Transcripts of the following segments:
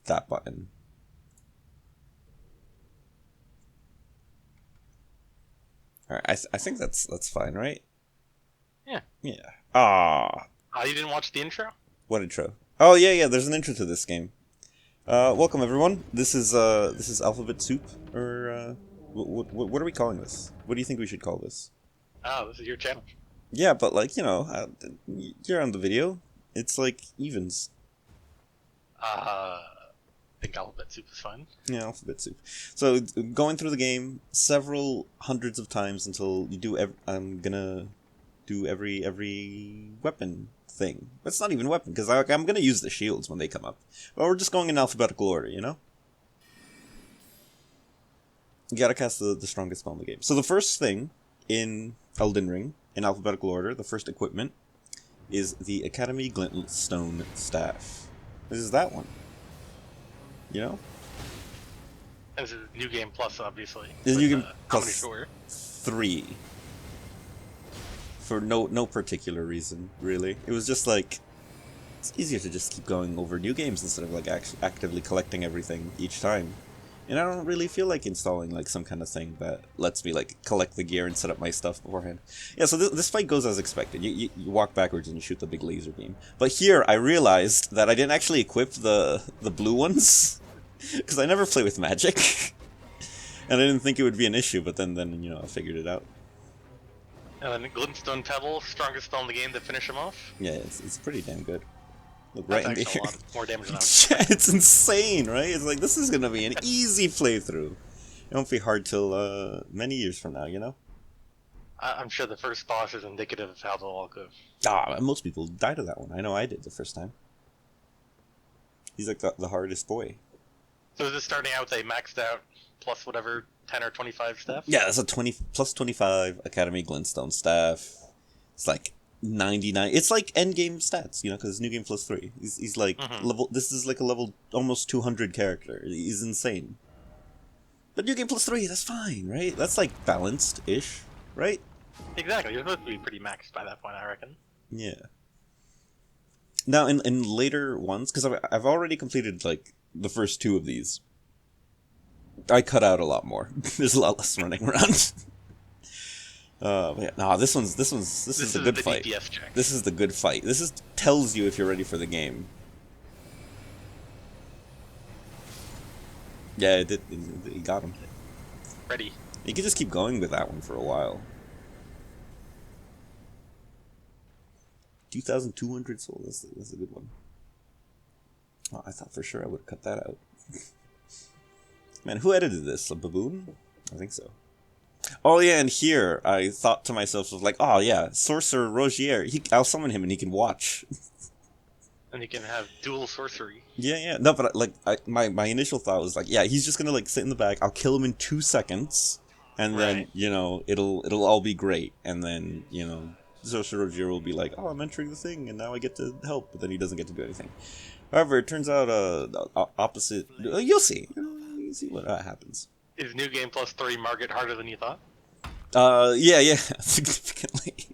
that button. Alright, I think that's fine, right? Yeah. Yeah. Ah. You didn't watch the intro? What intro? Oh yeah, there's an intro to this game. Welcome everyone. This is Alphabet Soup, or what are we calling this? What do you think we should call this? Oh, this is your channel. Yeah, but like, you're on the video. It's like evens. I think Alphabet Soup is fun. Yeah, Alphabet Soup. So going through the game several hundreds of times until you do. I'm gonna do every weapon thing. It's not even a weapon because I'm gonna use the shields when they come up. Well, we're just going in alphabetical order, you know. You gotta cast the strongest spell in the game. So the first thing in Elden Ring, in alphabetical order, the first equipment is the Academy Glintstone staff. This is that one. You know? This is New Game Plus, obviously. This is New Game How Plus many 3. For no particular reason, really. It was just like, it's easier to just keep going over new games instead of like actively collecting everything each time. And I don't really feel like installing like some kind of thing that lets me like collect the gear and set up my stuff beforehand. Yeah, so this fight goes as expected. You walk backwards and you shoot the big laser beam. But here I realized that I didn't actually equip the blue ones because I never play with magic, and I didn't think it would be an issue. But then I figured it out. And then Glintstone Pebble, strongest spell in the game to finish him off. Yeah, it's pretty damn good. Look That's right in actually the a lot more damage than I was Yeah, expecting. it's insane, right? It's like, this is gonna be an easy playthrough. It won't be hard till many years from now, you know? I'm sure the first boss is indicative of how they'll all go. Most people died to that one. I know I did the first time. He's like the hardest boy. So is this starting out with a maxed out plus whatever 10 or 25 staff? Yeah, that's a 20 plus 25 Academy Glintstone staff. It's like 99. It's like endgame stats, you know, because New Game Plus 3. He's like level. This is like a level almost 200 character. He's insane. But New Game Plus 3, that's fine, right? That's like balanced-ish, right? Exactly. You're supposed to be pretty maxed by that point, I reckon. Yeah. Now, in later ones, because I've already completed like the first 2 of these, I cut out a lot more. There's a lot less running around. But yeah, no, this is the good fight. DPS check. This is the good fight. This tells you if you're ready for the game. Yeah, it did. He got him. Ready. You could just keep going with that one for a while. 2,200 soul. That's a good one. Oh, I thought for sure I would have cut that out. Man, who edited this? A baboon? I think so. Oh yeah, and here I thought to myself, was like, oh yeah, Sorcerer Rogier. I'll summon him and he can watch. And you can have dual sorcery. Yeah. No, but like, my initial thought was like, yeah, he's just gonna like sit in the back. I'll kill him in 2 seconds, and then it'll all be great. And then Sorcerer Rogier will be like, oh, I'm entering the thing, and now I get to help. But then he doesn't get to do anything. However, it turns out opposite. You'll see. You'll see what happens. Is New Game Plus 3 Margaret harder than you thought? Yeah, significantly.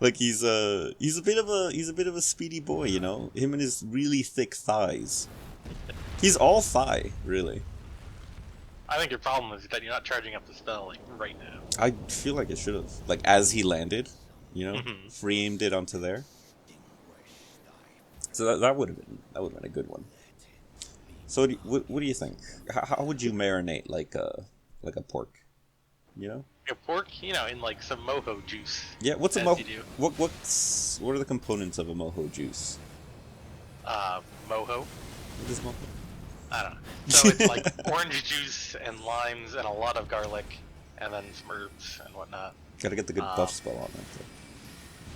Like he's a bit of a speedy boy, you know. Him and his really thick thighs. He's all thigh, really. I think your problem is that you're not charging up the spell like right now. I feel like it should have, like as he landed, free aimed it onto there. So that would have been a good one. So what do you think? How would you marinate like a pork? You know? A pork, in like some mojo juice. Yeah, what's a as mojo? you do. What are the components of a mojo juice? Mojo? What is mojo? I don't know. So it's like orange juice and limes and a lot of garlic, and then some herbs and whatnot. Gotta get the good buff spell on that too.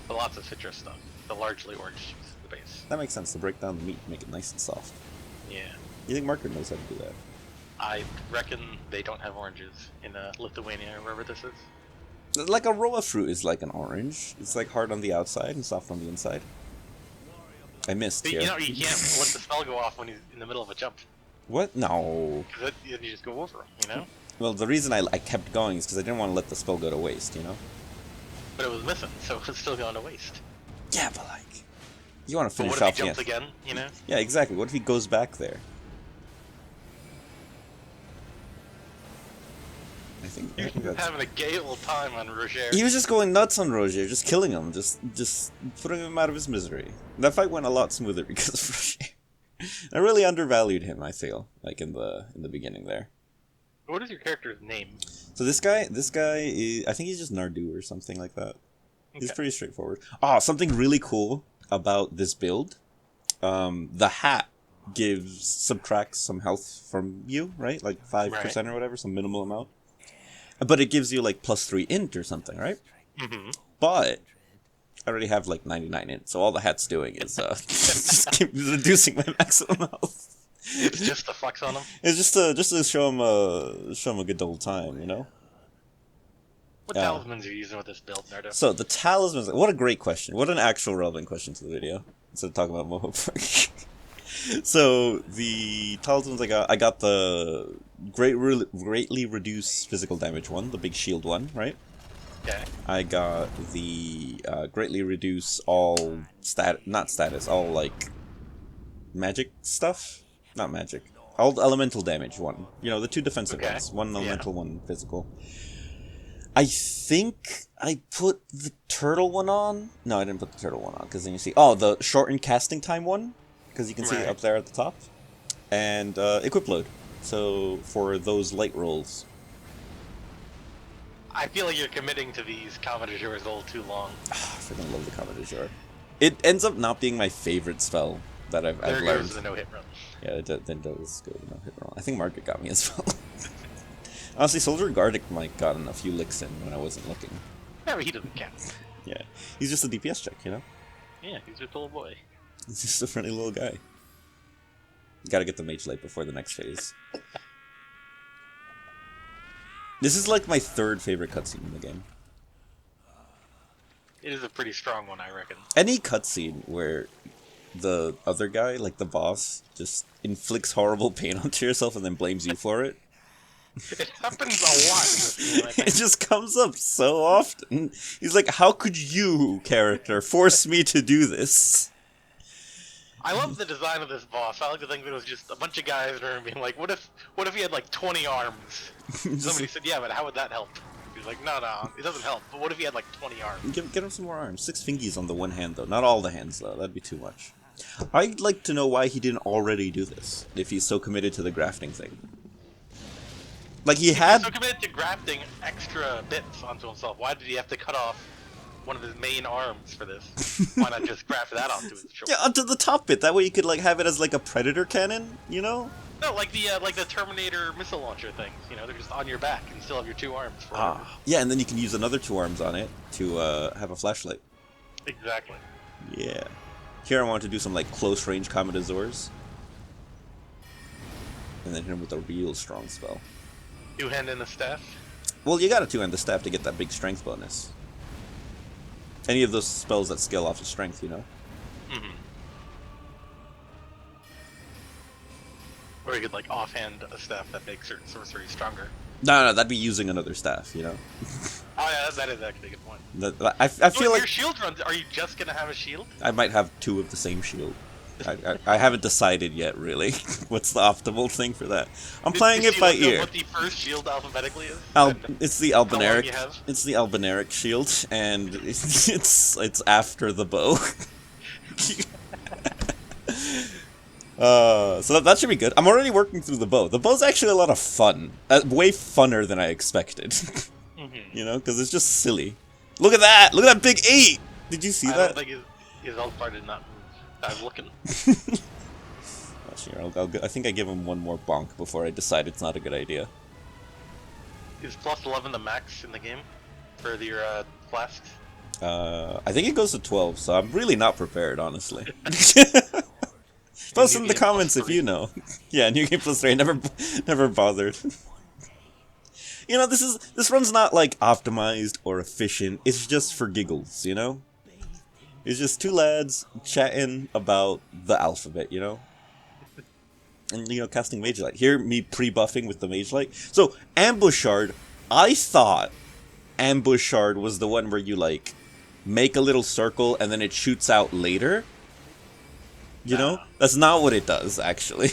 But lots of citrus stuff. But largely orange juice, the base. That makes sense to break down the meat and make it nice and soft. Yeah. You think Marker knows how to do that? I reckon they don't have oranges in Lithuania or wherever this is. Like a roa fruit is like an orange. It's like hard on the outside and soft on the inside. I missed here. You can't let the spell go off when he's in the middle of a jump. What? No. Because then you just go over him, Well, the reason I kept going is because I didn't want to let the spell go to waste, But it was missing, so it was still going to waste. Yeah, but like, you want to finish but what off if he jumps again, Yeah, exactly. What if he goes back there? He was having a gay old time on Roger. He was just going nuts on Roger, just killing him, just putting him out of his misery. That fight went a lot smoother because of Roger. I really undervalued him, I feel, like in the beginning there. What is your character's name? So this guy is, I think he's just Nardo or something like that. He's Okay. pretty straightforward. Ah, something really cool about this build. The hat subtracts some health from you, right? Like 5% or whatever, some minimal amount. But it gives you like +3 int or something, right? Mm-hmm. But I already have like 99 int, so all the hat's doing is just keep reducing my maximum health. It's just the flex on him. It's just to show him a good old time, you know. What talismans are you using with this build, Nardo? So the talismans. What a great question. What an actual relevant question to the video instead of talking about Moho Park. So the talismans I got the greatly reduced physical damage one, the big shield one, right? Okay. I got the greatly reduce all not status, all like magic stuff, not magic, all elemental damage one. You know, the two defensive ones, one elemental, one physical. I think I put the turtle one on. No, I didn't put the turtle one on because then you see, the shortened casting time one. Because you can see it up there at the top. And equip load. So for those light rolls. I feel like you're committing to these Comet de Jour a little too long. I freaking love the Comet de Jour. It ends up not being my favorite spell that I've learned. There goes the no-hit run. Yeah, it then does go to no-hit run. I think Margaret got me as well. Honestly, Soldier Gardic might gotten a few licks in when I wasn't looking. Yeah, but he doesn't count. Yeah, he's just a DPS check, you know? Yeah, he's just a little boy. He's just a friendly little guy. Gotta get the Mage Light before the next phase. This is like my third favorite cutscene in the game. It is a pretty strong one, I reckon. Any cutscene where the other guy, like the boss, just inflicts horrible pain onto yourself and then blames you for it. It happens a lot in this game, I think. It just comes up so often. He's like, how could you, character, force me to do this? I love the design of this boss. I like to think that it was just a bunch of guys in a room being like, what if he had like 20 arms? Somebody said, yeah, but how would that help? He's like, no, it doesn't help. But what if he had like 20 arms? Get him some more arms. 6 fingies on the one hand, though. Not all the hands, though. That'd be too much. I'd like to know why he didn't already do this, if he's so committed to the grafting thing. Like, he had... He's so committed to grafting extra bits onto himself. Why did he have to cut off one of his main arms for this? Why not just graft that onto his shoulder? Yeah, onto the top bit. That way you could, like, have it as, like, a predator cannon, you know? No, like the Terminator missile launcher things. You know, they're just on your back and you still have your 2 arms. For Yeah, and then you can use another 2 arms on it to have a flashlight. Exactly. Yeah. Here I want to do some, like, close-range Comet Azores. And then hit him with a real strong spell. 2-hand and a staff. Well, you gotta 2-hand the staff to get that big strength bonus. Any of those spells that scale off of strength, you know? Mm-hmm. Or you could, like, offhand a staff that makes certain sorceries stronger. No, that'd be using another staff, you know? Oh, yeah, that is actually a good point. I feel like... your shield runs, are you just gonna have a shield? I might have 2 of the same shield. I haven't decided yet, really, what's the optimal thing for that. I'm playing it by ear. What the first shield alphabetically is? It's the Albinaric. It's the Albinaric shield, and it's after the bow. So that should be good. I'm already working through the bow. The bow's actually a lot of fun. Way funner than I expected. Mm-hmm. You know, because it's just silly. Look at that! Look at that big 8! Did you see that? I don't think his ult bar did not move. I was looking. I think I give him one more bonk before I decide it's not a good idea. Is +11 the max in the game for your flasks? I think it goes to 12, so I'm really not prepared, honestly. Post in the comments if you know. Yeah, New Game +3. Never bothered. You know, this run's not like optimized or efficient. It's just for giggles, you know? It's just 2 lads chatting about the alphabet, you know? And, you know, casting Mage Light. Here, me pre-buffing with the Mage Light. So, Ambush Shard, I thought Ambush Shard was the one where you, like, make a little circle and then it shoots out later. You know? That's not what it does, actually.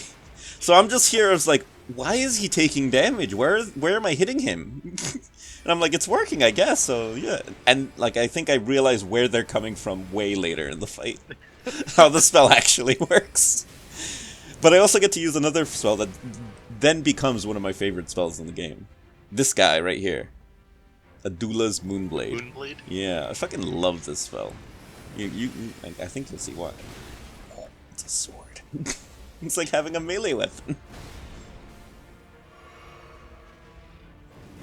So I'm just here, I was like, why is he taking damage? Where am I hitting him? And I'm like, it's working, I guess. So yeah, and like I think I realize where they're coming from way later in the fight, how the spell actually works. But I also get to use another spell that then becomes one of my favorite spells in the game. This guy right here, Adula's Moonblade. Moonblade? Yeah, I fucking love this spell. I think you'll see why. Oh, it's a sword. It's like having a melee weapon.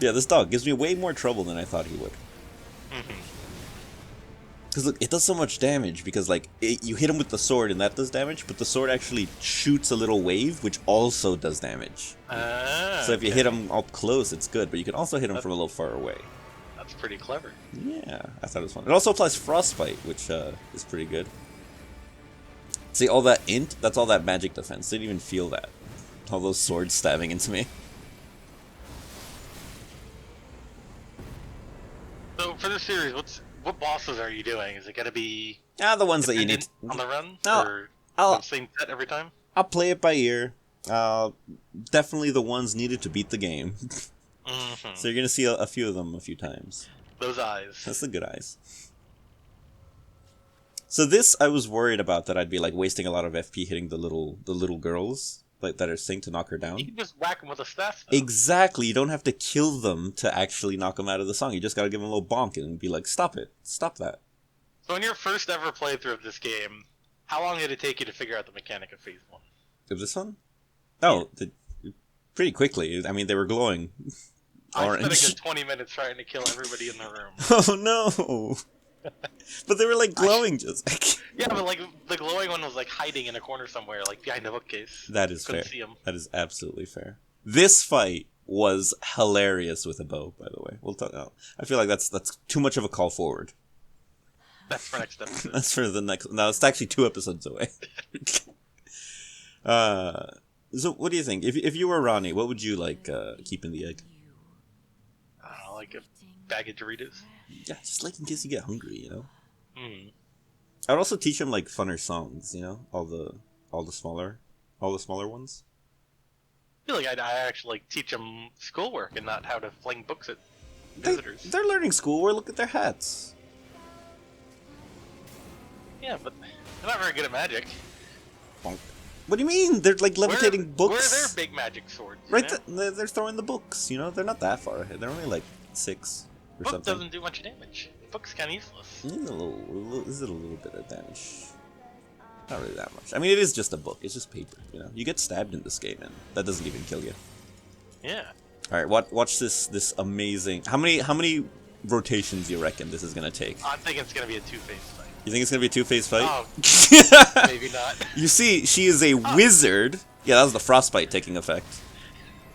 Yeah, this dog gives me way more trouble than I thought he would. Because look, it does so much damage because like you hit him with the sword and that does damage, but the sword actually shoots a little wave which also does damage. So if you hit him up close, it's good, but you can also hit him from a little far away. That's pretty clever. Yeah, I thought it was fun. It also applies frostbite, which is pretty good. See, all that int, that's all that magic defense. Didn't even feel that. All those swords stabbing into me. So for this series, what bosses are you doing? Is it gonna be The ones that you need on the run, No, or I'll- the same set every time? I'll play it by ear. Definitely the ones needed to beat the game. So you're gonna see a few of them a few times. Those eyes. That's the good eyes. So this, I was worried about that I'd be like wasting a lot of FP hitting the little girls like that are synced to knock her down. You can just whack them with a staff. Though. Exactly. You don't have to kill them to actually knock them out of the song. You just gotta give them a little bonk and be like, stop it, stop that. So in your first ever playthrough of this game, how long did it take you to figure out the mechanic of Phase 1? Of this one? Oh, pretty quickly. I mean, they were glowing orange. I spent a good 20 minutes trying to kill everybody in the room. Oh no! But they were like glowing just like... Yeah, but like the glowing one was like hiding in a corner somewhere, like behind a bookcase. That is Couldn't fair. see him. That is absolutely fair. This fight was hilarious with a bow, by the way. We'll talk. Oh, I feel like that's too much of a call forward. That's for next episode. That's for the next. No, it's actually 2 episodes away. So what do you think? If you were Ronnie, what would you like keep in the egg? I don't know, like a bag of Doritos. Yeah, just like in case you get hungry, you know. Hmm. I'd also teach him like funner songs, you know, all the smaller ones. I feel like I actually like teach them schoolwork and not how to fling books at visitors. They're learning schoolwork. Look at their hats. Yeah, but they're not very good at magic. Bonk. What do you mean? They're like levitating books. Where are their big magic swords? Right, you know? they're throwing the books. You know, they're not that far ahead. They're only like 6 or Book something. doesn't do much damage. Book's kind of useless. Is it a little bit of damage? Not really that much. I mean, it is just a book. It's just paper. You know, you get stabbed in this game, and that doesn't even kill you. Yeah. All right, watch this amazing. How many rotations you reckon this is gonna take? I'm thinking it's gonna be a two-phase fight. You think it's gonna be a 2-phase fight? Oh, maybe not. You see, she is a wizard. Yeah, that was the frostbite taking effect.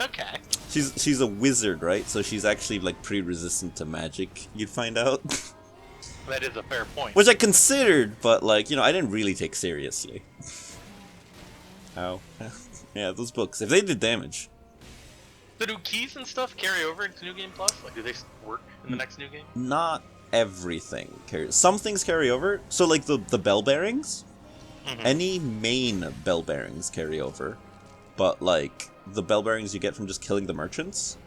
Okay. She's a wizard, right? So she's actually like pretty resistant to magic. You'd find out. That is a fair point. Which I considered, but like, you know, I didn't really take seriously. Ow. Yeah, those books, if they did damage. So do keys and stuff carry over into New Game Plus? Like, do they work in the next New Game? Not everything carries. Some things carry over. So like the bell bearings, any main bell bearings carry over. But like the bell bearings you get from just killing the merchants,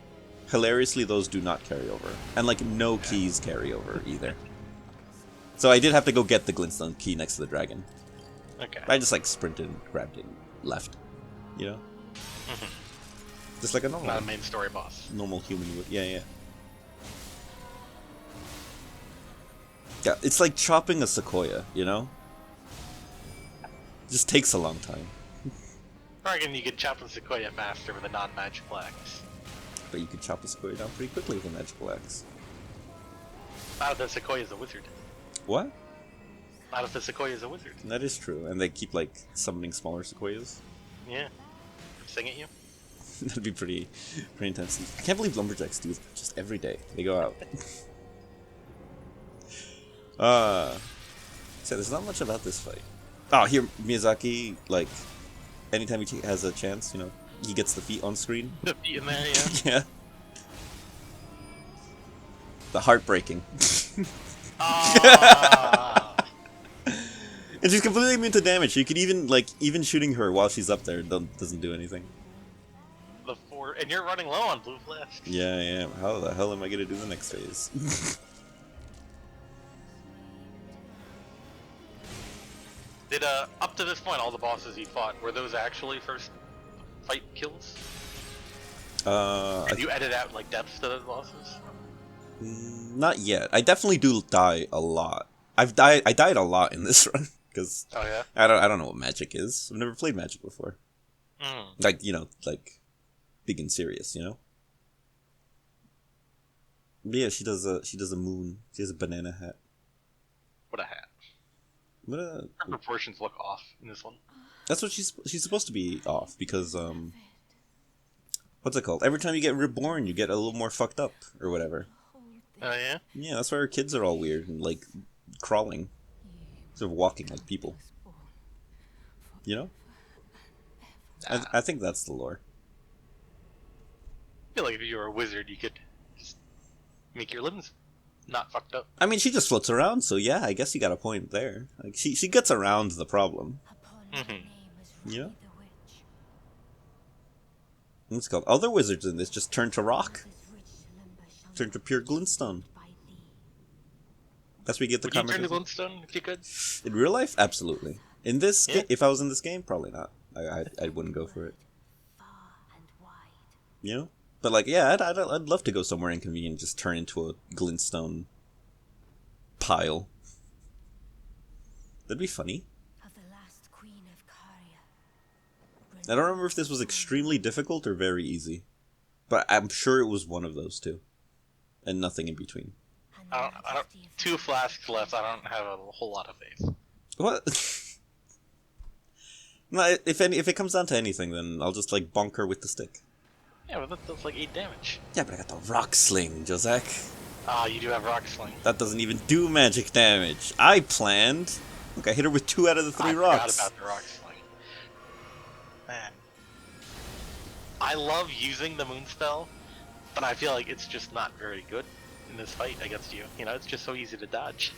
hilariously those do not carry over. And like no keys carry over either. So I did have to go get the Glintstone key next to the dragon. Okay. I just like sprinted and grabbed it and left. You know? Just like a normal, Not a main story boss. normal human would. Yeah. Yeah, it's like chopping a sequoia, you know? Just takes a long time. I reckon you could chop a sequoia faster with a non-magical axe. But you could chop a sequoia down pretty quickly with a magical axe. Not if the sequoia is a wizard. What? Not if the sequoia is a wizard. That is true. And they keep like summoning smaller sequoias. Yeah. Sing at you. That'd be pretty intense. I can't believe lumberjacks do that just every day. They go out. So there's not much about this fight. Oh, here Miyazaki, like, anytime he has a chance, you know, he gets the feet on screen. The feet in there, yeah. Yeah. The heartbreaking. Ah. And she's completely immune to damage. You could even, like, even shooting her while she's up there doesn't do anything. the 4, and you're running low on blue flasks. Yeah, yeah. How the hell am I gonna do the next phase? Did up to this point all the bosses you fought were those actually first fight kills? Did you edit out like deaths to those bosses? Not yet. I definitely do die a lot. I died a lot in this run because Oh yeah. I don't know what magic is. I've never played magic before. Mm. Like, you know, like big and serious, you know. But yeah, she does a moon. She has a banana hat. What a hat. What a, Her proportions look off in this one. that's what she's supposed to be off because what's it called? Every time you get reborn, you get a little more fucked up or whatever. Oh yeah. Yeah, that's why her kids are all weird and like crawling, sort of walking like people. You know? I think that's the lore. I feel like if you were a wizard, you could just make your limbs not fucked up. I mean, she just floats around, so yeah, I guess you got a point there. Like she gets around the problem. You know? What's it called? Other wizards in this just turn to rock. Turn to pure glintstone. That's where you get the Would you turn to conversation. Glintstone if you could? In real life, absolutely. In this, Yeah. if I was in this game, probably not. I wouldn't go for it. You know? But like, yeah, I'd love to go somewhere inconvenient and just turn into a glintstone pile. That'd be funny. I don't remember if this was extremely difficult or very easy. But I'm sure it was one of those two. And nothing in between. I don't. 2 flasks left. I don't have a whole lot of faith. What? No, if it comes down to anything, then I'll just like bonk her with the stick. Yeah, but that's like 8 damage. Yeah, but I got the rock sling, Josek. Ah, you do have rock sling. That doesn't even do magic damage. I planned. Look, I hit her with 2 out of the 3 rocks. I forgot about the rock sling. Man. I love using the moon spell, but I feel like it's just not very good in this fight against you. You know, it's just so easy to dodge.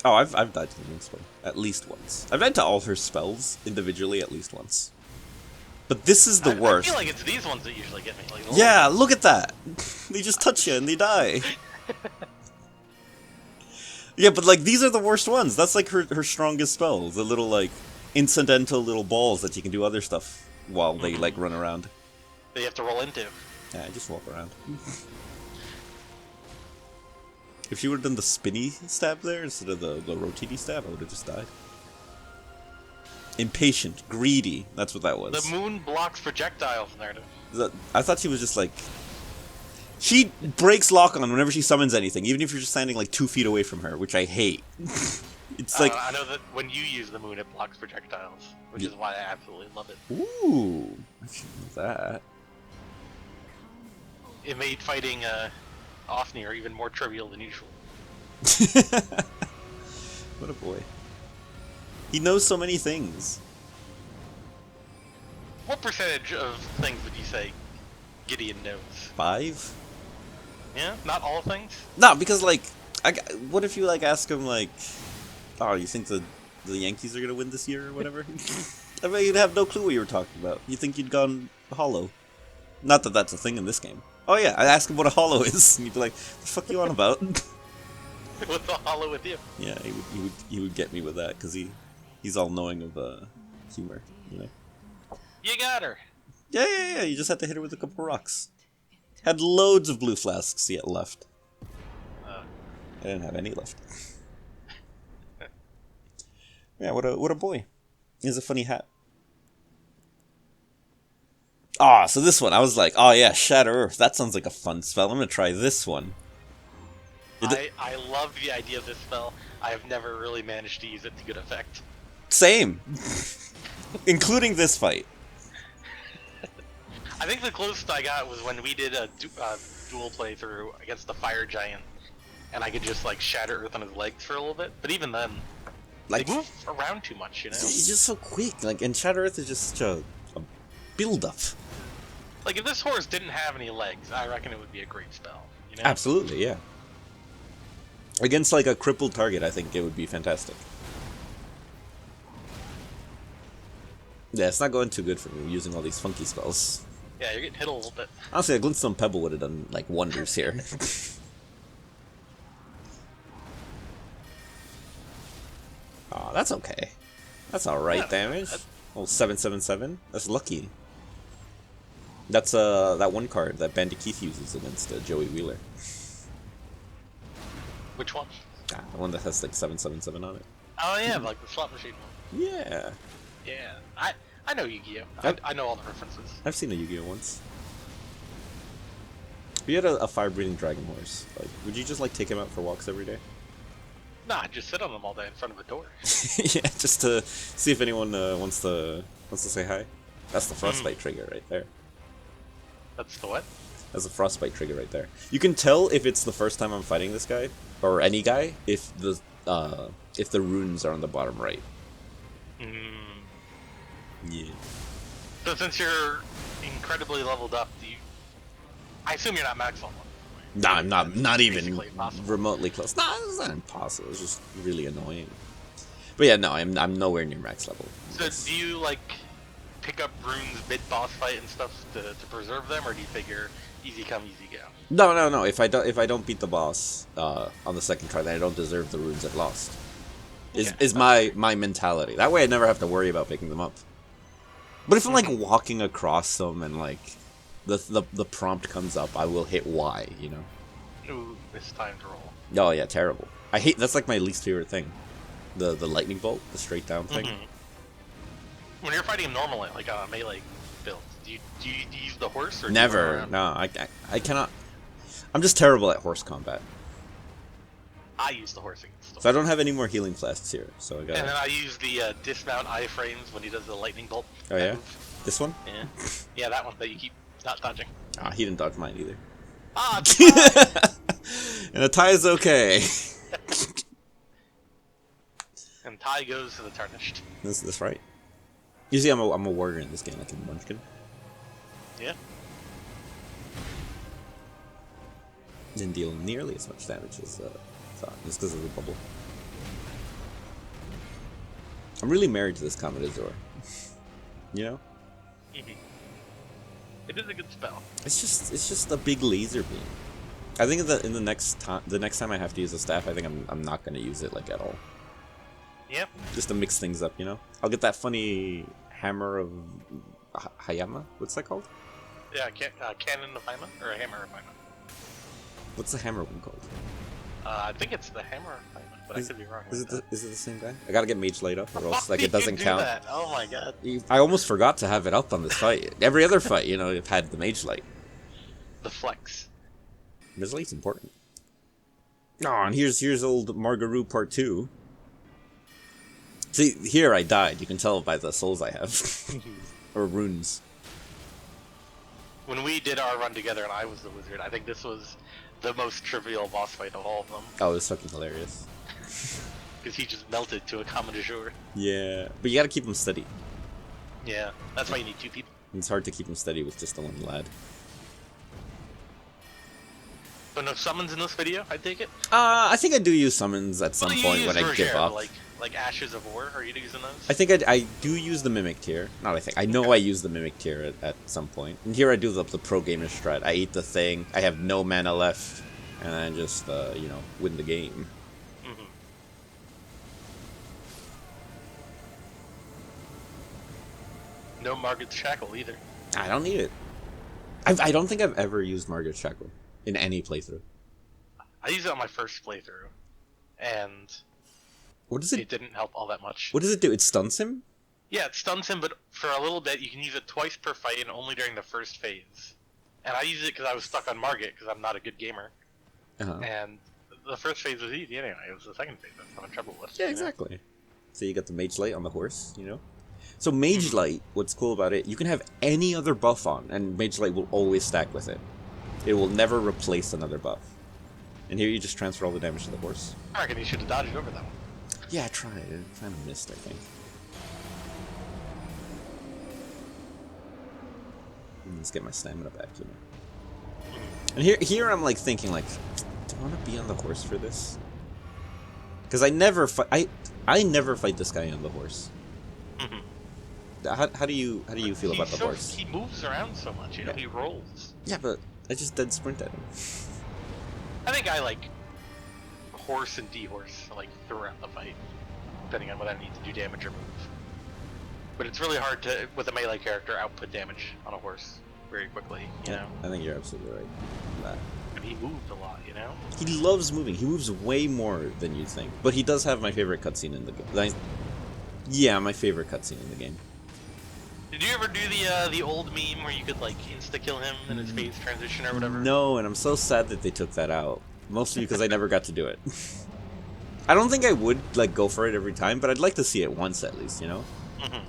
Oh, I've died to the moon spell at least once. I've died to all her spells individually at least once. But this is the worst. I feel like it's these ones that usually get me. Like, yeah, look at that. They just touch you and they die. Yeah, but like these are the worst ones. That's like her strongest spells. The little like incidental little balls that you can do other stuff while they like run around. That you have to roll into. Yeah, I just walk around. If she would have done the spinny stab there instead of the rotiti stab, I would have just died. Impatient, greedy, that's what that was. The moon blocks projectiles, Nardo. I thought she was just like... She breaks lock-on whenever she summons anything, even if you're just standing like 2 feet away from her, which I hate. It's like... I know that when you use the moon, it blocks projectiles, which is why I absolutely love it. Ooh, I should know that. It made fighting Ofnir even more trivial than usual. What a boy. He knows so many things. What percentage of things would you say Gideon knows? 5? Yeah? Not all things? No, because like... what if you like ask him like... Oh, you think the Yankees are gonna win this year or whatever? I mean, you'd have no clue what you were talking about. You think you'd gone hollow. Not that that's a thing in this game. Oh yeah, I'd ask him what a hollow is, and you'd be like, "The fuck you on about?" What's a hollow with you? Yeah, he would get me with that because he's all knowing of humor, you know. You got her. Yeah. You just had to hit her with a couple rocks. Had loads of blue flasks yet left. I didn't have any left. Yeah, what a boy. He has a funny hat. Ah, so this one, I was like, oh yeah, Shatter Earth. That sounds like a fun spell. I'm gonna try this one. I love the idea of this spell. I have never really managed to use it to good effect. Same. Including this fight. I think the closest I got was when we did a dual playthrough against the Fire Giant, and I could just like shatter Earth on his legs for a little bit. But even then, Like, they move around too much, you know? he's just so quick. Like, and Shatter Earth is just such a build-up. Like, if this horse didn't have any legs, I reckon it would be a great spell, you know? Absolutely, yeah. Against, like, a crippled target, I think it would be fantastic. Yeah, it's not going too good for me using all these funky spells. Yeah, you're getting hit a little bit. Honestly, a Glintstone Pebble would have done, like, wonders here. Aw, that's okay. That's alright damage. Oh, 777. That's lucky. That's that one card that Bandit Keith uses against Joey Wheeler. Which one? Ah, the one that has like 777 on it. Oh yeah, like the slot machine one. Yeah. Yeah, I know Yu-Gi-Oh. I know all the references. I've seen a Yu-Gi-Oh once. If you had a fire-breathing dragon horse, like, would you just like take him out for walks every day? Nah, just sit on them all day in front of a door. Yeah, just to see if anyone wants to say hi. That's the frostbite trigger right there. That's the what? That's a frostbite trigger right there. You can tell if it's the first time I'm fighting this guy or any guy if the runes are on the bottom right. Yeah. So since you're incredibly leveled up, I assume you're not max level. No, I'm not even impossible. remotely close. No, it's not impossible. It's just really annoying. But yeah, no, I'm nowhere near max level. So do you like pick up runes mid boss fight and stuff to preserve them, or do you figure easy come easy go? No. If I don't beat the boss on the second try, then I don't deserve the runes I've lost. Is my mentality. That way I never have to worry about picking them up. But if I'm like walking across them and like the prompt comes up, I will hit Y, you know. Ooh, it's time to roll. Oh yeah, terrible. I hate that's like my least favorite thing. The lightning bolt, the straight down thing. When you're fighting normally, like on a melee build, do you use the horse or Never. No, I cannot. I'm just terrible at horse combat. I use the horse against them. So I don't have any more healing flasks here. So I got. And then I use the dismount iframes when he does the lightning bolt. Oh yeah, move. this one. Yeah, yeah, that one that you keep not dodging. Ah, he didn't dodge mine either. Ah, it's fine. And a tie is okay. And tie goes to the tarnished. That's right. Usually I'm a warrior in this game, like in Munchkin. Yeah. Didn't deal nearly as much damage as thought, just because of the bubble. I'm really married to this Comet Azor. You know? It is a good spell. It's just a big laser beam. I think in the next time I have to use a staff, I think I'm not gonna use it like at all. Yep. Just to mix things up, you know? I'll get that funny hammer of Hayama? What's that called? Yeah, cannon of Hyman or a hammer of Hyman. What's the hammer one called? I think it's the hammer of Hyman, but I could be wrong. Is it the same guy? I gotta get Mage Light up, or else like it doesn't count. That? Oh my god! I almost forgot to have it up on this fight. Every other fight, you know, I've had the Mage Light. The flex. Mage Light's important. Oh, and here's old Margaroo Part 2. See, here I died. You can tell by the souls I have. Or runes. When we did our run together and I was the wizard, I think this was the most trivial boss fight of all of them. Oh, it was fucking hilarious. Because he just melted to a common du jour. Yeah, but you gotta keep him steady. Yeah, that's why you need two people. It's hard to keep him steady with just the one lad. So no summons in this video, I take it? I think I do use summons at some point when I give up. Like Ashes of War, are you using those? I think I do use the Mimic tier. Not I think. I know I use the Mimic tier at some point. And here I do the pro gamer strat. I eat the thing, I have no mana left, and I just, you know, win the game. No Margaret's Shackle either. I don't need it. I don't think I've ever used Margaret Shackle in any playthrough. I used it on my first playthrough, and what does it? It didn't help all that much. What does it do? It stuns him? Yeah, it stuns him, but for a little bit, you can use it twice per fight and only during the first phase. And I used it because I was stuck on Margit because I'm not a good gamer. And the first phase was easy anyway. It was the second phase I'm having trouble with. Yeah, exactly. Know? So you got the Mage Light on the horse, you know? So Mage Light, what's cool about it, you can have any other buff on, and Mage Light will always stack with it. It will never replace another buff. And here you just transfer all the damage to the horse. I reckon you should have dodged over that one. Yeah, I tried. I kind of missed, I think. Let's get my stamina back, you know. And here I'm like thinking, like, do I want to be on the horse for this? Because I never fight. I never fight this guy on the horse. How do you feel about the horse? He moves around so much, you know. He rolls. Yeah, but I just dead sprint at him. I think I like horse and dehorse like throughout the fight, depending on what I need to do damage or move. But it's really hard to, with a melee character, output damage on a horse very quickly, you know? I think you're absolutely right. Nah. And he moved a lot, you know? He loves moving. He moves way more than you'd think. But he does have my favorite cutscene in the game. Yeah, my favorite cutscene in the game. Did you ever do the old meme where you could like insta-kill him in his phase transition or whatever? No, and I'm so sad that they took that out. Mostly because I never got to do it. I don't think I would like go for it every time, but I'd like to see it once at least, you know?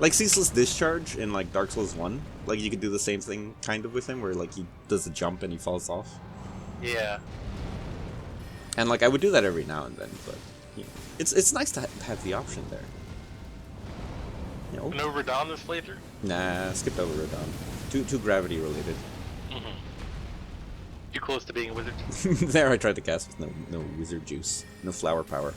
Like Ceaseless Discharge in like Dark Souls 1. Like you could do the same thing kind of with him where like he does a jump and he falls off. Yeah. And like I would do that every now and then, but you know, it's nice to have the option there. You know? No Radon this playthrough? Nah, skipped over Radon. Too gravity related. Too close to being a wizard. There I tried to cast with no wizard juice. No flower power.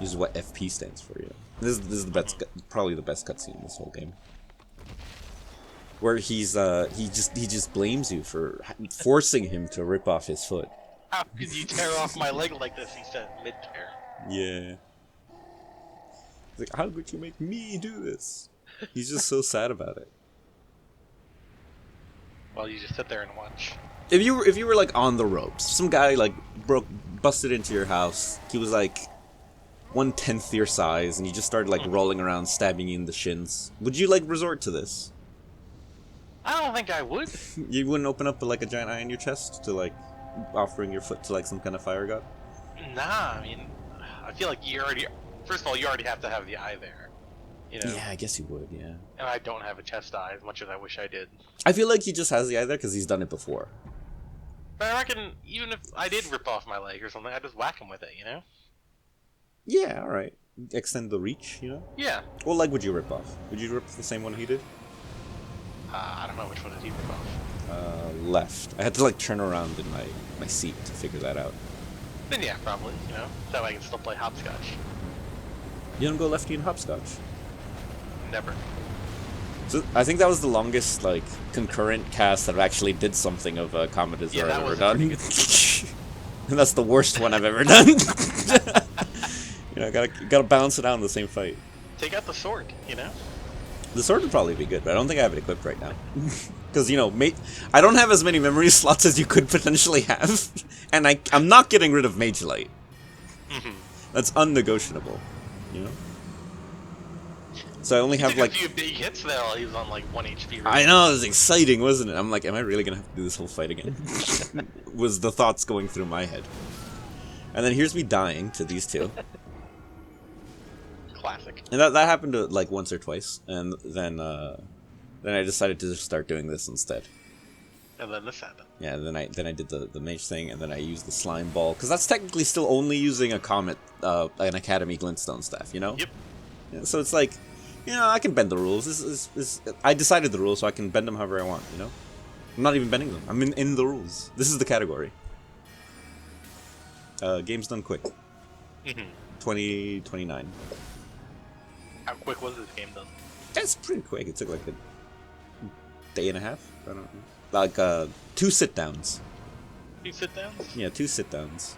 This is what FP stands for, you know. This is the best, probably the best cutscene in this whole game. Where he just blames you for forcing him to rip off his foot. How could you tear off my leg like this? He said mid-tear. Yeah. He's like, how could you make me do this? He's just so sad about it. Well, you just sit there and watch. If you were like on the ropes, some guy like busted into your house. He was like 1/10 your size, and he just started like rolling around, stabbing you in the shins. Would you like resort to this? I don't think I would. You wouldn't open up like a giant eye in your chest to like offering your foot to like some kind of fire god? Nah, I mean, I feel like you already. First of all, you already have to have the eye there. You know? Yeah, I guess you would. Yeah. And I don't have a chest eye as much as I wish I did. I feel like he just has the eye there because he's done it before. But I reckon even if I did rip off my leg or something, I'd just whack him with it, you know? Yeah, all right. Extend the reach, you know. Yeah. What leg would you rip off? Would you rip the same one he did? I don't know which one did he rip off. Left. I had to like turn around in my seat to figure that out. Then yeah, probably, you know? That way I can still play hopscotch. You don't go lefty in hopscotch? Never. So I think that was the longest like concurrent cast that actually did something of Comet Azure I've ever done. And that's the worst one I've ever done. You know, gotta balance it out in the same fight. Take out the sword, you know? The sword would probably be good, but I don't think I have it equipped right now. Because, you know, I don't have as many memory slots as you could potentially have. And I'm not getting rid of Mage Light. That's unnegotiable, you know? So I only have like a few big hits there while he was on like 1 HP. Right? I know, it was exciting, wasn't it? I'm like, am I really gonna have to do this whole fight again? Was the thoughts going through my head. And then here's me dying to these two. Classic. And that happened like once or twice, and then I decided to just start doing this instead. And then this happened. Yeah, and then I did the mage thing, and then I used the slime ball, because that's technically still only using a comet, an Academy Glintstone staff, you know? Yep. Yeah, so it's like, you know, I can bend the rules. I decided the rules, so I can bend them however I want, you know? I'm not even bending them. I'm in the rules. This is the category. Game's done quick. 2029. How quick was this game done? That's pretty quick. It took like a day and a half. I don't know. Like 2 sit-downs. 2 sit-downs? Yeah, 2 sit-downs.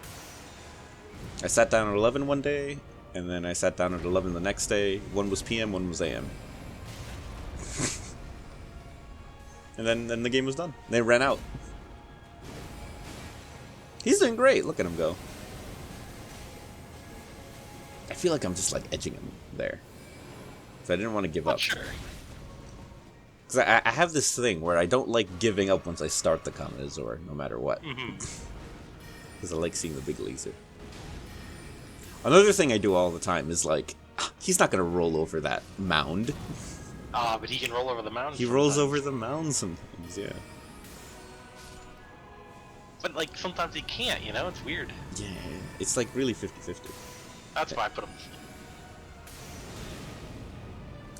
I sat down at 11 one day, and then I sat down at 11 the next day. One was PM, one was AM. And then the game was done. They ran out. He's doing great. Look at him go. I feel like I'm just like edging him there. So I didn't want to give up. Sure. Because I have this thing where I don't like giving up once I start the Comet Azure, no matter what. Because I like seeing the big laser. Another thing I do all the time is like, he's not going to roll over that mound. But he can roll over the mound. He rolls over the mound sometimes, yeah. But like sometimes he can't, you know? It's weird. Yeah, it's like really 50-50. That's why I put him.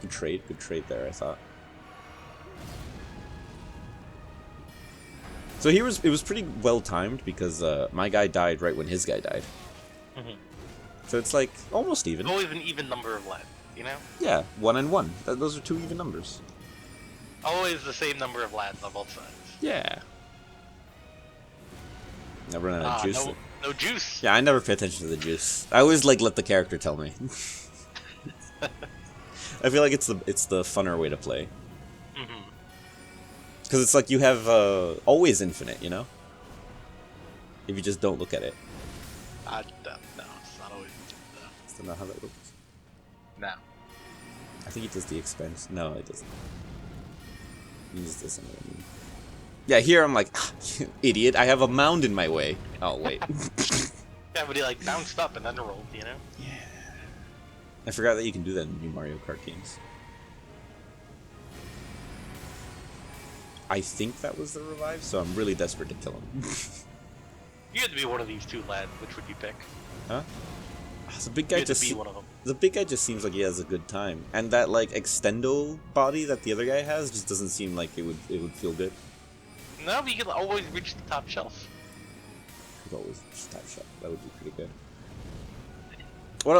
Good trade there, I thought. So it was pretty well timed because my guy died right when his guy died. So it's like almost even. Always an even number of lives. you know? Yeah, 1 and 1. Those are 2 even numbers. Always the same number of lads on both sides. Yeah. I run out of juice. No juice. Yeah, I never pay attention to the juice. I always like let the character tell me. I feel like it's the funner way to play. Because it's like you have always infinite, you know? If you just don't look at it. No, it's not always infinite. Is that not how that works? No. I think it does the expense. No, it doesn't. It just doesn't. Yeah, here I'm like, idiot, I have a mound in my way. Oh, wait. Yeah, but he like bounced up and then rolled, you know? Yeah. I forgot that you can do that in new Mario Kart games. I think that was the revive, so I'm really desperate to kill him. You had to be one of these 2 lads. Which would you pick? Huh? The big guy just one of them. The big guy just seems like he has a good time, and that like extendo body that the other guy has just doesn't seem like it would feel good. No, but you can always reach the top shelf. Could always just top shot. That would be pretty good. What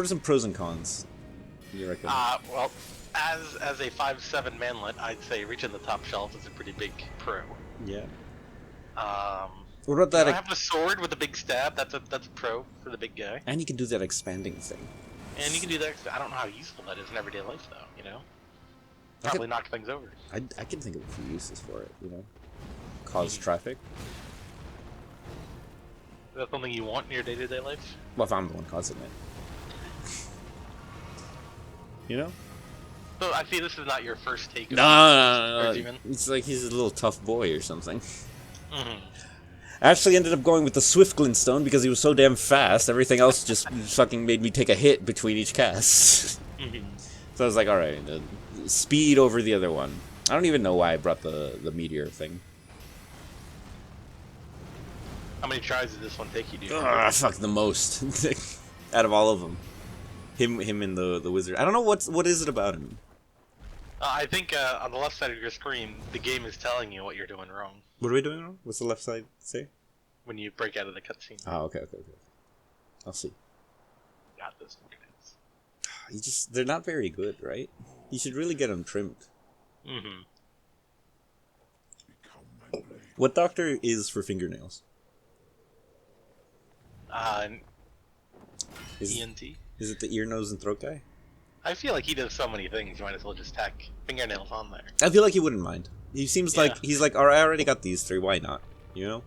are some pros and cons? You reckon? Well, as a 5'7" manlet, I'd say reaching the top shelf is a pretty big pro. Yeah. What about that? I have a sword with a big stab. That's a pro for the big guy. And you can do that expanding thing. And you can do that. I don't know how useful that is in everyday life, though. You know, probably knock things over. I can think of a few uses for it. You know, cause traffic. Is that something you want in your day-to-day life? Well, if I'm the one causing it. You know? So I see this is not your first take. No. It's like he's a little tough boy or something. I actually ended up going with the Swift Glintstone because he was so damn fast. Everything else just fucking made me take a hit between each cast. So I was like, alright, speed over the other one. I don't even know why I brought the meteor thing. How many tries did this one take you, dude? Fuck, the most. Out of all of them. Him and the wizard. I don't know what is it about him. I think on the left side of your screen, the game is telling you what you're doing wrong. What are we doing wrong? What's the left side say? When you break out of the cutscene. Oh, okay. I'll see. Got this. They're not very good, right? You should really get them trimmed. What doctor is for fingernails? ENT? Is it the ear, nose, and throat guy? I feel like he does so many things, you might as well just tack fingernails on there. I feel like he wouldn't mind. He seems like, he's like, alright, I already got these 3, why not? You know?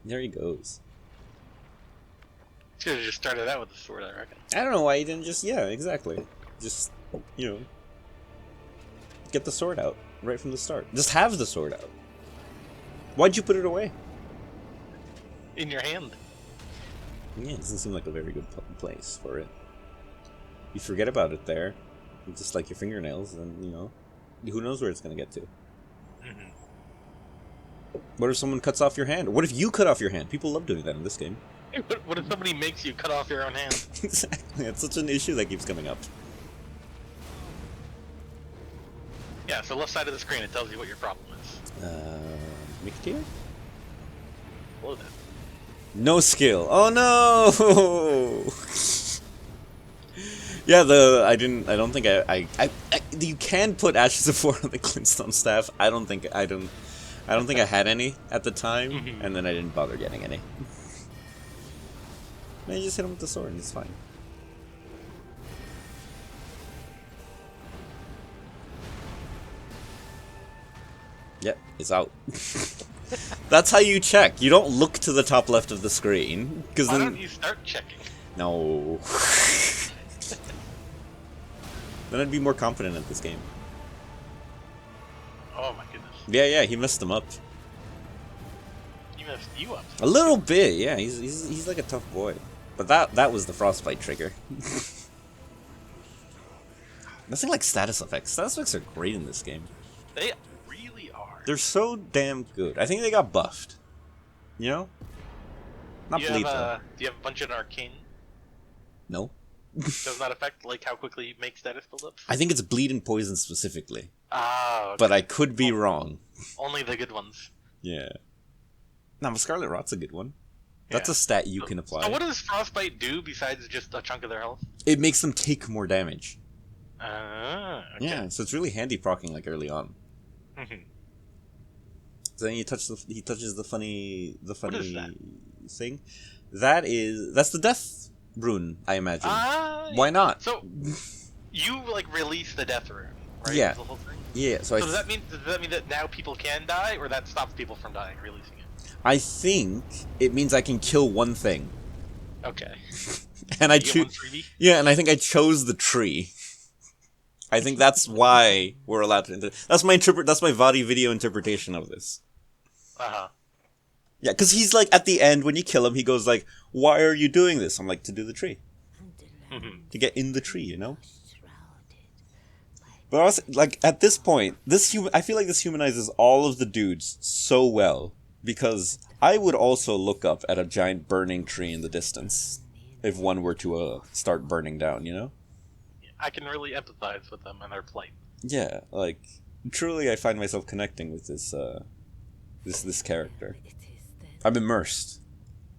There he goes. Should have just started out with the sword, I reckon. I don't know why he didn't just, exactly. Just, get the sword out right from the start. Just have the sword out. Why'd you put it away? In your hand. Yeah, it doesn't seem like a very good place for it. You forget about it there. It's just like your fingernails, and, who knows where it's going to get to. What if someone cuts off your hand? What if you cut off your hand? People love doing that in this game. Hey, what if somebody makes you cut off your own hand? Exactly. It's such an issue that keeps coming up. Yeah, so left side of the screen, it tells you what your problem is. Mixtier? Below that. No skill. Oh no! Yeah, you can put Ashes of War on the Glintstone staff. I don't think I had any at the time, and then I didn't bother getting any. Man, you just hit him with the sword and it's fine. Yep, it's out. That's how you check. You don't look to the top left of the screen, because Why don't you start checking? No. Then I'd be more confident at this game. Oh my goodness. Yeah, he messed them up. He messed you up. A little bit, yeah. He's like a tough boy. But that was the frostbite trigger. Nothing like status effects. Status effects are great in this game. They really are. They're so damn good. I think they got buffed. You know? Not bleed though. Do you have a bunch of arcane? No. Does that affect like how quickly you make status buildups? I think it's bleed and poison specifically. Ah, okay. But I could be wrong. Only the good ones. Yeah. Nah, but Scarlet Rot's a good one. That's Yeah. a stat you can apply. So what does Frostbite do besides just a chunk of their health? It makes them take more damage. Okay. Yeah, so it's really handy proccing like early on. Mhm. So then he touches the funny What is that? thing. That's the death rune, I imagine. Why Yeah. not? So you like release the death rune, right? Yeah. Is the whole thing? Yeah, so So does that mean that now people can die, or that stops people from dying releasing it? I think it means I can kill one thing. Okay. And I You get one choose. freebie? Yeah, and I think I chose the tree. I think that's why we're allowed to. That's my That's my Vadi video interpretation of this. Uh-huh. Yeah, because he's like at the end when you kill him, he goes like, "Why are you doing this?" I'm like, "To do the tree, Mhm. to get in the tree," you know. But also, like at this point, I feel like this humanizes all of the dudes so well because I would also look up at a giant burning tree in the distance if one were to start burning down, you know. I can really empathize with them and their plight. Yeah, like truly, I find myself connecting with this character. I'm immersed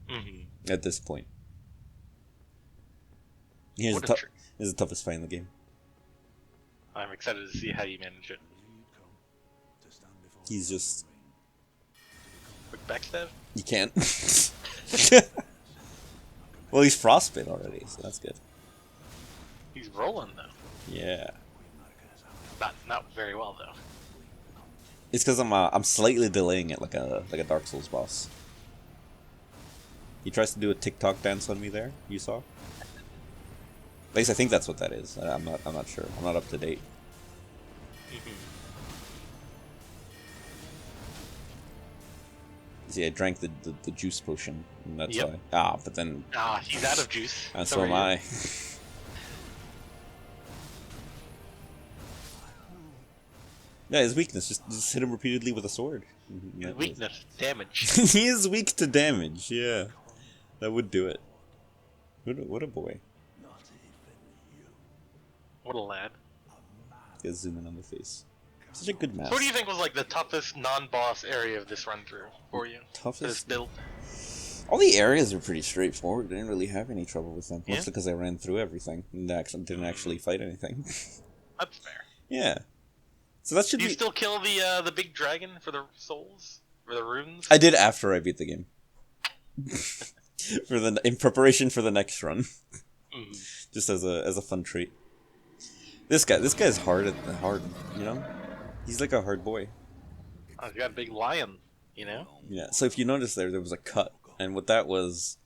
Mm-hmm. at this point. What a trick. Here's the toughest fight in the game. I'm excited to see how you manage it. He's just Quick backstab? you can't. Well, he's frostbit already, so that's good. He's rolling though. Yeah, Not very well though. it's because I'm slightly delaying it like a Dark Souls boss. He tries to do a TikTok dance on me there. You saw? At least I think that's what that is. I'm not sure. I'm not up to date. Mm-hmm. See, I drank the juice potion, and that's Yep. why. But then He's out of juice. and So so are am you. I. Yeah, his weakness just hit him repeatedly with a sword. His weakness, damage. He is weak to damage. Yeah, that would do it. What a boy. What a lad. Get zoom in on the face. Such a good mask. So what do you think was like the toughest non-boss area of this run-through for you? This Toughest? build? All the areas are pretty straightforward. I didn't really have any trouble with them. Yeah? Mostly because I ran through everything and didn't actually fight anything. That's fair. Yeah. So that should Do you be. still kill the big dragon for the souls? For the runes? I did after I beat the game. In preparation for the next run, Mhm. just as a fun treat. This guy's hard, you know. He's like a hard boy. Oh, you got a big lion, you know? Yeah. So if you notice there was a cut, and what that was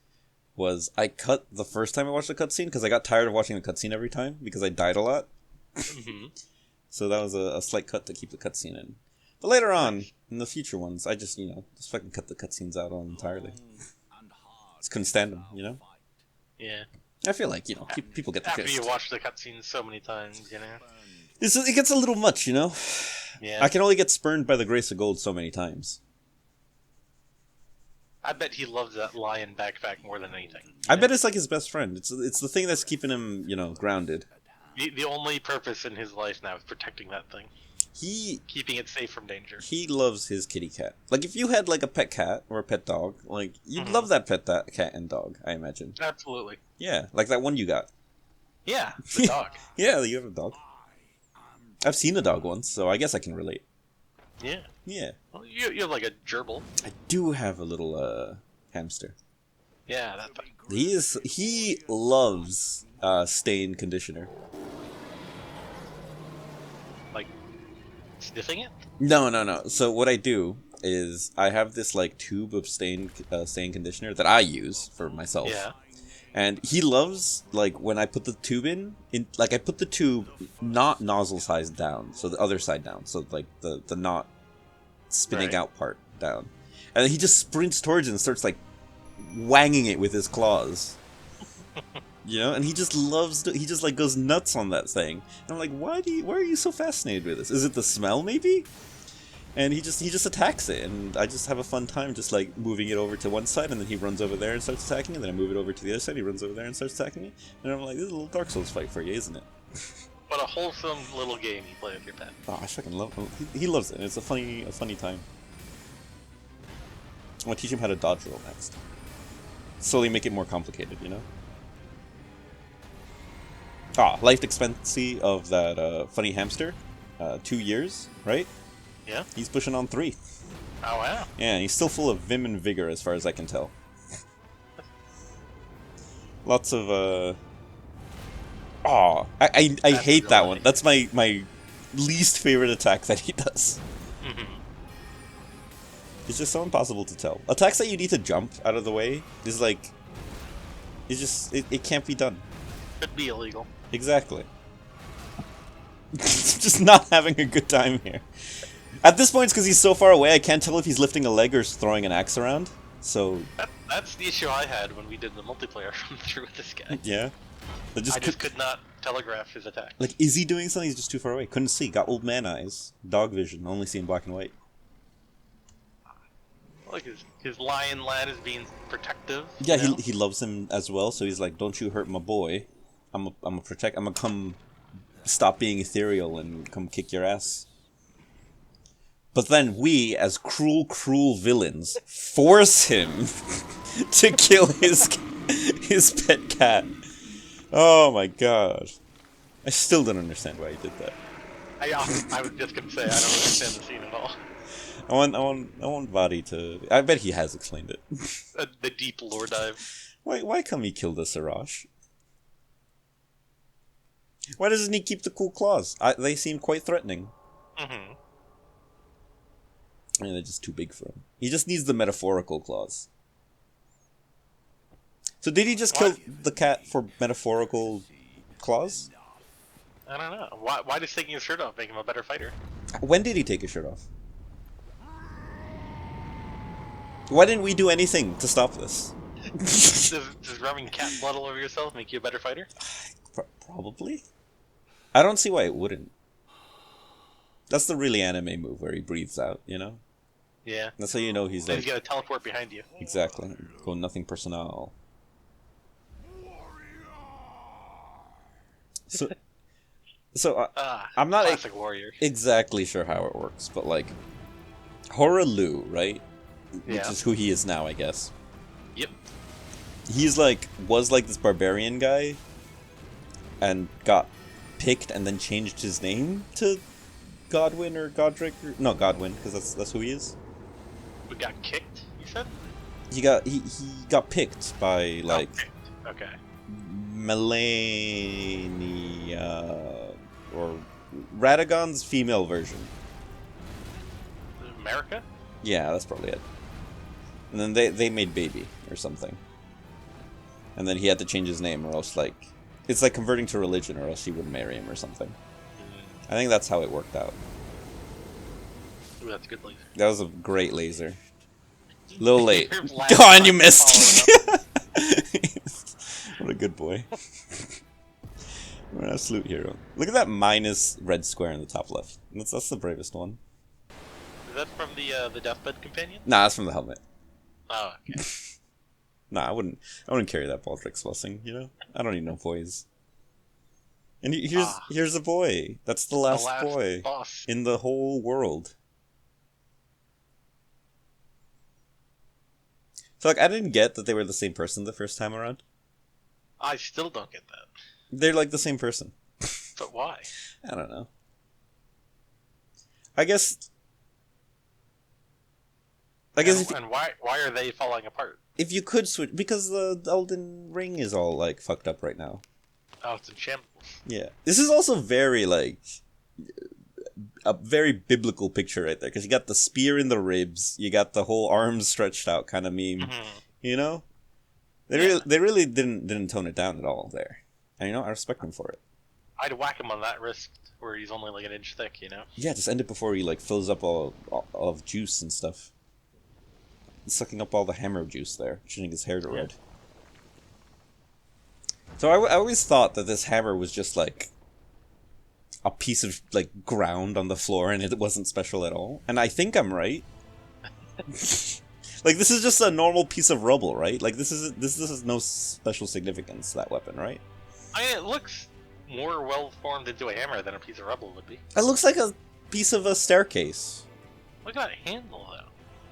I cut the first time I watched the cutscene because I got tired of watching the cutscene every time because I died a lot. Mm-hmm. So that was a slight cut to keep the cutscene in. But later on, in the future ones, I just fucking cut the cutscenes out all entirely. Just couldn't stand them, you know. Yeah. I feel like people get the After gist. you watch the cutscenes so many times, you know? It gets a little much, you know. Yeah. I can only get spurned by the grace of gold so many times. I bet he loves that lion backpack more than anything. I bet it's like his best friend. It's the thing that's keeping him, grounded. The only purpose in his life now is protecting that thing. Keeping it safe from danger. He loves his kitty cat. Like if you had like a pet cat or a pet dog, like you'd love that cat and dog, I imagine. Absolutely. Yeah, like that one you got. Yeah, the dog. Yeah, you have a dog. I've seen a dog once, so I guess I can relate. Yeah. Yeah. Well, you have like a gerbil. I do have a little hamster. Yeah, that thing. He loves stain conditioner. Like, sniffing it? No. So what I do is I have this like tube of stain conditioner that I use for myself. Yeah. And he loves like when I put the tube in like I put the tube not nozzle size down, so the other side down, so like the not spinning out part down. And then he just sprints towards it and starts like wanging it with his claws. And he just he just like goes nuts on that thing. And I'm like, why are you so fascinated with this? Is it the smell maybe? And he just attacks it, and I just have a fun time just like moving it over to one side, and then he runs over there and starts attacking, and then I move it over to the other side, he runs over there and starts attacking me, and I'm like, this is a little Dark Souls fight for you, isn't it? But a wholesome little game you play with your pet. Oh, I fucking love him. He loves it, and it's a funny time. I'm gonna teach him how to dodge roll next. slowly make it more complicated, you know? Life expectancy of that funny hamster, 2 years, right? Yeah. He's pushing on 3. Oh wow. Yeah, and he's still full of vim and vigor as far as I can tell. Lots of, I hate that one. That's my least favorite attack that he does. It's just so impossible to tell. Attacks that you need to jump out of the way is like... It can't be done. Could be illegal. Exactly. Just not having a good time here. At this point, it's because he's so far away, I can't tell if he's lifting a leg or throwing an axe around. So... That's the issue I had when we did the multiplayer run through with this guy. Yeah. I just could not telegraph his attack. Like, is he doing something? He's just too far away. Couldn't see. Got old man eyes. Dog vision. Only see in black and white. Like his lion lad is being protective. Yeah, you know? he loves him as well, so he's like, don't you hurt my boy. I'm gonna come stop being ethereal and come kick your ass. But then we, as cruel, cruel villains, force him to kill his pet cat. Oh my god. I still don't understand why he did that. I was just gonna say I don't understand the scene at all. I want Vadi to... I bet he has explained it. The deep lore dive. Why come he killed a Siraj? Why doesn't he keep the cool claws? They seem quite threatening. Mm-hmm. I mean, they're just too big for him. He just needs the metaphorical claws. So did he just kill the cat for metaphorical claws? I don't know. Why does taking his shirt off make him a better fighter? When did he take his shirt off? Why didn't we do anything to stop this? Does rubbing cat blood all over yourself make you a better fighter? Probably. I don't see why it wouldn't. That's the really anime move where he breathes out, you know? Yeah. That's how you know he's like... He's gonna teleport behind you. Exactly. Go nothing personal. So I'm not classic warrior. exactly sure how it works, but like... Horalu, right? Yeah. Which is who he is now, I guess. Yep. He's like, was like this barbarian guy, and got picked and then changed his name to Godwin or Godric, or... No, Godwin, because that's who he is. We got kicked, you said? He got picked by, like... Oh, okay. Melania, or Radagon's female version. America? Yeah, that's probably it. And then they made baby or something. And then he had to change his name, or else, like, it's like converting to religion, or else she wouldn't marry him or something. I think that's how it worked out. Ooh, that's a good laser. That was a great laser. A little late. Go on, you missed! What a good boy. What an absolute hero. Look at that minus red square in the top left. That's the bravest one. Is that from the deathbed companion? Nah, that's from the helmet. Oh, okay. Nah, I wouldn't carry that Baldric's blessing, you know? I don't need no boys. And here's a boy. That's the last boy boss in the whole world. So, like, I didn't get that they were the same person the first time around. I still don't get that. They're, like, the same person. But why? I don't know. I guess... And why are they falling apart? If you could switch... Because the Elden Ring is all, like, fucked up right now. Oh, it's in shambles. Yeah. This is also very, like... A very biblical picture right there. Because you got the spear in the ribs. You got the whole arms stretched out kind of meme. Mm-hmm. You know? They really didn't tone it down at all there. And, you know, I respect them for it. I'd whack him on that wrist where he's only like an inch thick, you know? Yeah, just end it before he, like, fills up all of juice and stuff. Sucking up all the hammer juice there, shooting his hair to red. So I always thought that this hammer was just like a piece of like ground on the floor, and it wasn't special at all. And I think I'm right. Like, this is just a normal piece of rubble, right? Like, this is no special significance, that weapon, right? I mean, it looks more well formed into a hammer than a piece of rubble would be. It looks like a piece of a staircase. Look at that handle, though.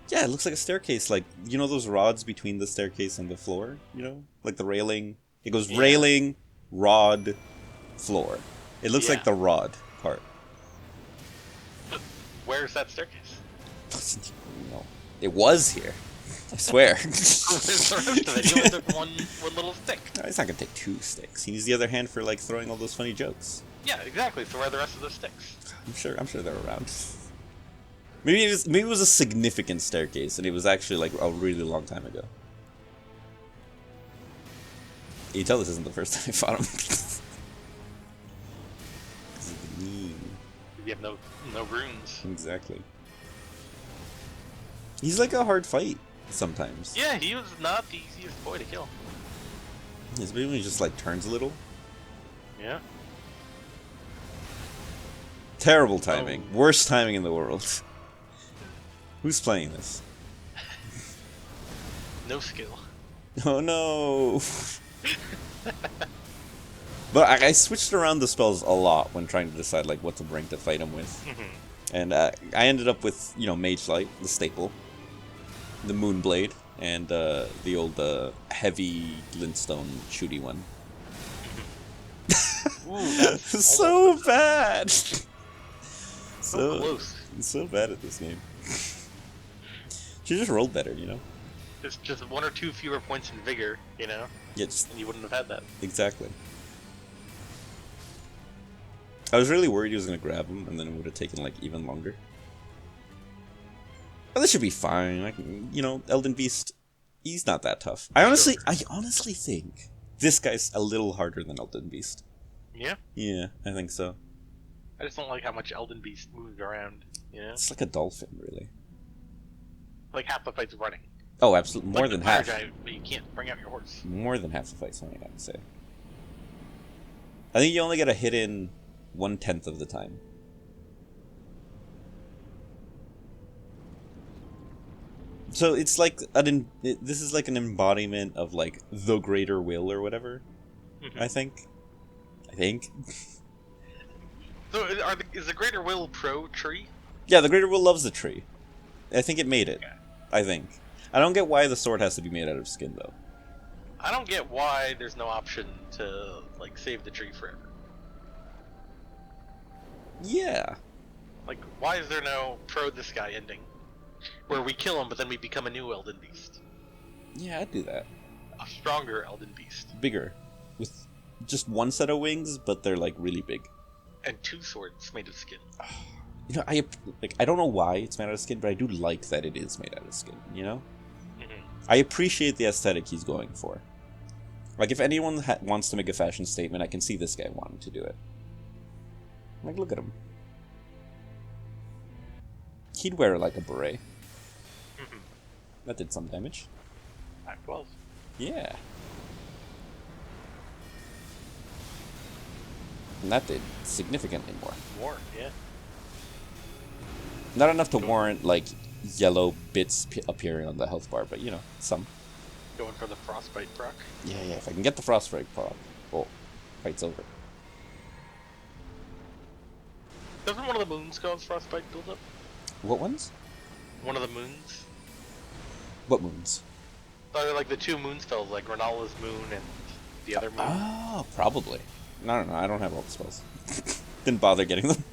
Yeah, it looks like a staircase. Like, you know those rods between the staircase and the floor? You know? Like the railing. It goes Yeah. railing, rod, floor. It looks like Yeah. the rod part. Where's that staircase? No. It was here. I swear. Where's the rest of it? He only took one little stick. No, he's not gonna take 2 sticks. He needs the other hand for like throwing all those funny jokes. Yeah, exactly. So where are the rest of the sticks? I'm sure they're around. Maybe it was a significant staircase, and it was actually like a really long time ago. You can tell this isn't the first time I fought him. This is mean. You have no runes. Exactly. He's like a hard fight sometimes. Yeah, he was not the easiest boy to kill. Especially when he just like turns a little. Yeah. Terrible timing. Worst timing in the world. Who's playing this? No skill. Oh no! But I switched around the spells a lot when trying to decide like what to bring to fight him with. And I ended up with, you know, Mage Light, the staple, the Moonblade, and the old heavy Glintstone shooty one. Ooh, that's So bad! so close. So bad at this game. She just rolled better, you know? Just 1 or 2 fewer points in vigor, you know? Yeah, just And you wouldn't have had that. exactly. I was really worried he was going to grab him, and then it would have taken, like, even longer. But this should be fine. Like, you know, Elden Beast, he's not that tough. I honestly think this guy's a little harder than Elden Beast. Yeah? Yeah, I think so. I just don't like how much Elden Beast moves around, you know? It's like a dolphin, really. Like half the fight's running. Oh, absolutely. More Like than the fire half. giant, but you can't bring out your horse. More than half the fight's running, I would say. I think you only get a hit in 1/10 of the time. So it's like this is like an embodiment of like the greater will or whatever. I think. So is the Greater Will pro tree? Yeah, the greater will loves the tree. I think it made it. I think. I don't get why the sword has to be made out of skin though. I don't get why there's no option to like save the tree forever. Yeah. Like, why is there no pro this guy ending? Where we kill him, but then we become a new Elden Beast. Yeah, I'd do that. A stronger Elden Beast. Bigger. With just one set of wings, but they're like really big. And 2 swords made of skin. You know, I don't know why it's made out of skin, but I do like that it is made out of skin, you know? I appreciate the aesthetic he's going for. Like, if anyone wants to make a fashion statement, I can see this guy wanting to do it. Like, look at him. He'd wear like a beret. That did some damage. 12. Yeah. And that did significantly more. More, yeah. Not enough to warrant, like, yellow bits appearing on the health bar, but, you know, some. Going for the frostbite proc. Yeah, if I can get the frostbite proc, oh, fight's over. Doesn't one of the moons cause frostbite buildup? What ones? One of the moons? What moons? They're like the 2 moon spells, like Renala's moon and the other moon. Oh, probably. No, I don't have all the spells. Didn't bother getting them.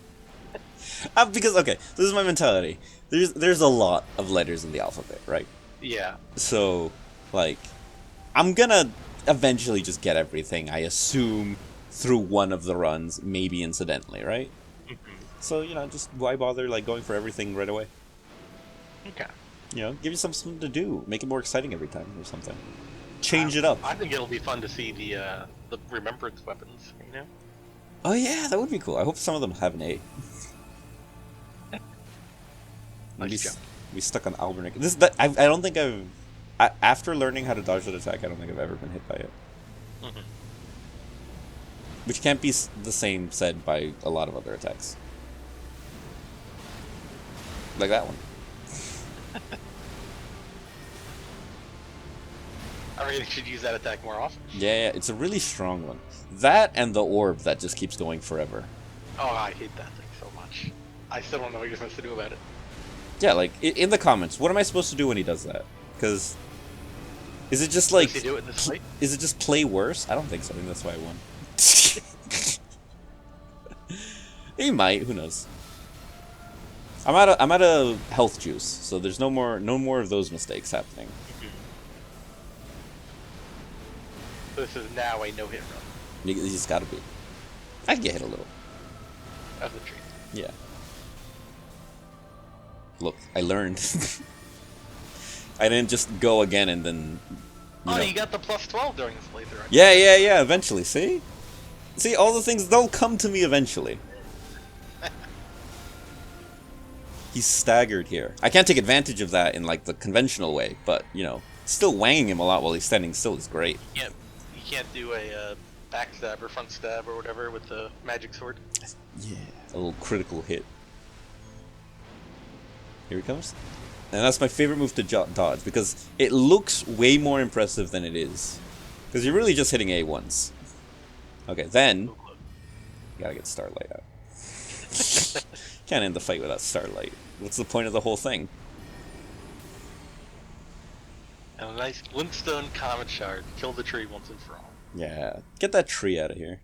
Because, okay, this is my mentality. There's a lot of letters in the alphabet, right? Yeah. So, like, I'm gonna eventually just get everything, I assume, through one of the runs, maybe incidentally, right? So, you know, just why bother, like, going for everything right away? Okay. You know, give you something to do. Make it more exciting every time or something. Change it up. I think it'll be fun to see the remembrance weapons, you know? Oh yeah, that would be cool. I hope some of them have an A. Nice jump. We stuck on Albernic. I don't think after learning how to dodge that attack, I don't think I've ever been hit by it. Which can't be the same said by a lot of other attacks. Like that one. I mean, you should use that attack more often. Yeah, it's a really strong one. That and the orb that just keeps going forever. Oh, I hate that thing so much. I still don't know what you're supposed to do about it. Yeah, like, in the comments, what am I supposed to do when he does that? Because, is it just like... Does he do it in this fight? Is it just play worse? I don't think so. I think that's why I won. He might, who knows. I'm out of health juice, so there's no more of those mistakes happening. This is now a no-hit run. He's gotta be. I can get hit a little. Of the tree. Yeah. Look, I learned. I didn't just go again and then... You got the plus 12 during this playthrough. Yeah, eventually, see? See, all the things, they'll come to me eventually. He's staggered here. I can't take advantage of that in, like, the conventional way, but, still wanging him a lot while he's standing still is great. You can't do a backstab or front stab or whatever with the magic sword. Yeah, a little critical hit. Here he comes. And that's my favorite move to dodge, because it looks way more impressive than it is. Because you're really just hitting A once. Okay, then... You gotta get Starlight out. Can't end the fight without Starlight. What's the point of the whole thing? And a nice Glintstone Comet Shard. Kill the tree once and for all. Yeah, get that tree out of here.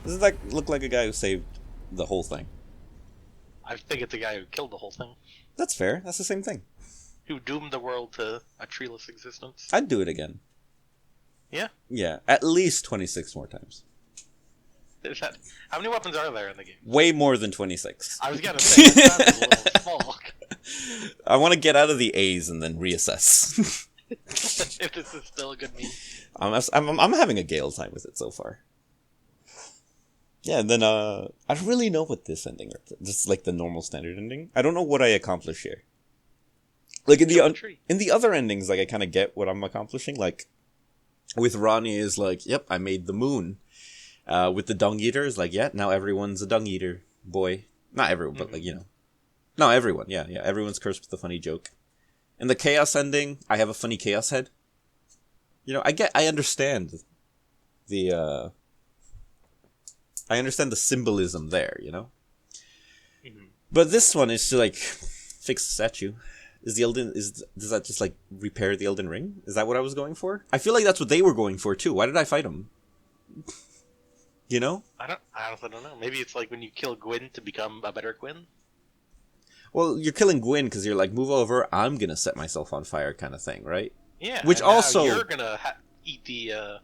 Doesn't that look like a guy who saved the whole thing? I think it's a guy who killed the whole thing. That's fair, that's the same thing. Who doomed the world to a treeless existence. I'd do it again. Yeah? Yeah, at least 26 more times. How many weapons are there in the game? Way more than 26. I was gonna say, that sounded a little small. I want to get out of the A's and then reassess. If this is still a good meme. I'm having a gale time with it so far. Yeah, and then I don't really know what this ending is. Just like the normal standard ending. I don't know what I accomplish here. Like in the other endings, like I kind of get what I'm accomplishing. Like with Ronnie is like, yep, I made the moon. With the dung eaters, like, yeah, now everyone's a dung eater boy. Not everyone, but like, no, everyone. Yeah, everyone's cursed with a funny joke. And the chaos ending, I have a funny chaos head. I understand the symbolism there, But this one is to like fix the statue. Does that just like repair the Elden Ring? Is that what I was going for? I feel like that's what they were going for too. Why did I fight him? I honestly don't know. Maybe it's like when you kill Gwyn to become a better Gwyn? Well, you're killing Gwyn because you're like, move over, I'm gonna set myself on fire kind of thing, right? Yeah, Which also... you're gonna eat the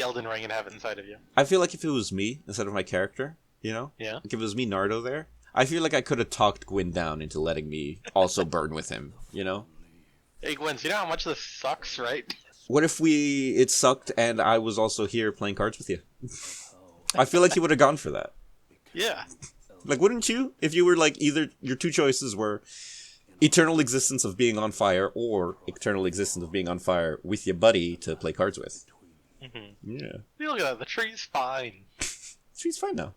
Elden Ring and have it inside of you. I feel like if it was me, instead of my character, Yeah? Like if it was me, Nardo, there, I feel like I could have talked Gwyn down into letting me also burn with him, Hey, Gwyn, so you know how much this sucks, right? What if it sucked and I was also here playing cards with you? I feel like you would have gone for that. Yeah. Like, wouldn't you? If you were like, either your two choices were eternal existence of being on fire or eternal existence of being on fire with your buddy to play cards with. Mm-hmm. Yeah. Look at that, the tree's fine. The tree's fine now.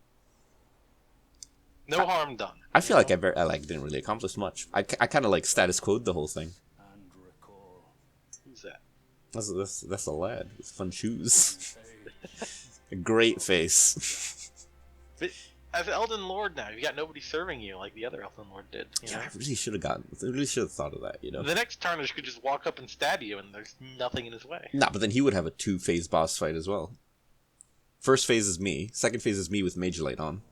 No harm done. I feel like I didn't really accomplish much. I kind of like status quo'd the whole thing. Who's that? That's a lad with fun shoes. A great face. But as Elden Lord now, you got nobody serving you like the other Elden Lord did. I really should have thought of that, The next Tarnish could just walk up and stab you and there's nothing in his way. Nah, but then he would have a 2-phase boss fight as well. First phase is me. Second phase is me with Mage Light on.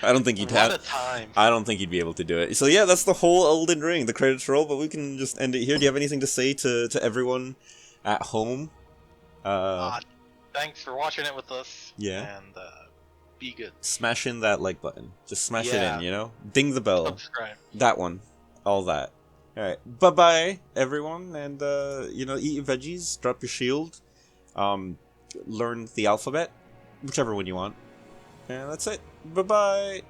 I don't think he'd I don't think he'd be able to do it. So yeah, that's the whole Elden Ring. The credits roll, but we can just end it here. Do you have anything to say to everyone at home? Thanks for watching it with us. Yeah. And be good. Smash in that like button. Just smash it in, Ding the bell. Subscribe. That one. All that. Alright. Bye-bye, everyone. And, eat your veggies. Drop your shield. Learn the alphabet. Whichever one you want. And that's it. Bye-bye.